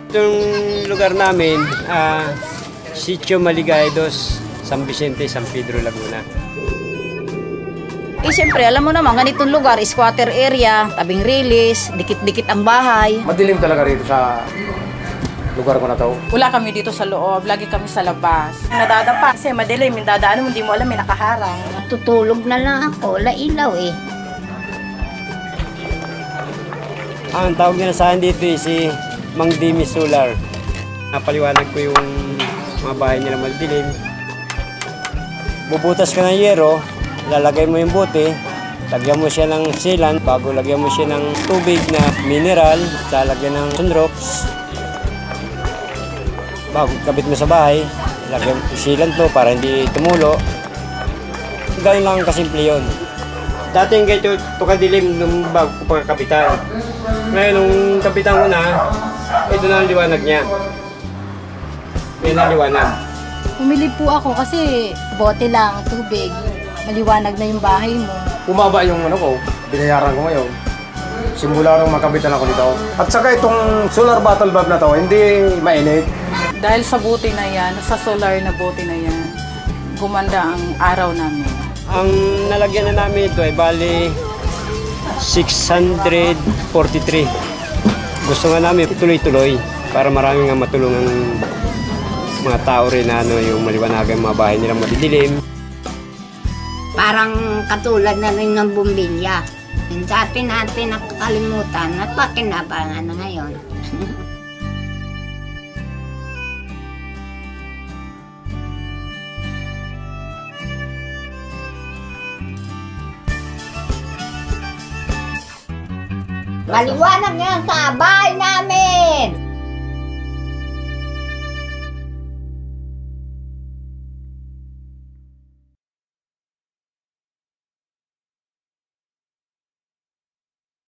Itong lugar namin, Sitio Maligay Dos, San Vicente, San Pedro, Laguna. Siyempre, alam mo naman, ganitong lugar, squatter area, tabing release, dikit-dikit ang bahay. Madilim talaga rito sa lugar ko na to. Wala kami dito sa loob, lagi kami sa labas. Nadadapa kasi madilim, yung dadaan mo, hindi mo alam, may nakaharang. Tutulog na lang ako, lailaw eh. Ang tawag nila sa akin dito si Mang Dimi Solar. Napaliwanag ko yung mga bahay nila madilim. Bubutas ka ng yero, lalagay mo yung bote, lagyan mo siya ng sealant, bago lagyan mo siya ng tubig na mineral, lalagyan ng sunrox. Bago kabit mo sa bahay, lagyan sealant mo para hindi tumulo. Ganun lang kasimple yun. Dati yung ganito, tukadilim nung bago ko pagkapitan. Ngayon, nung kapitan ko na, ito na ang liwanag niya. Yan ang liwanag. Pumili po ako kasi bote lang, tubig. Maliwanag na yung bahay mo. Bumaba yung ko, binayaran ko ngayon. Simula nung makabitan ako dito. At saka itong solar bottle bulb na to, hindi mainit. Dahil sa buti na yan, sa solar na buti na yan, gumanda ang araw namin. Ang nalagyan na namin ito ay bali 643. Gusto nga namin tuloy-tuloy para marami nga matulungan mga tao rin na yung maliwanagan mga bahay nilang madidilim. Parang katulad na rin ng bumbilya. Yung dati natin nakakalimutan at pakinabangan na ngayon. Maliwanag nga sa bahay namin!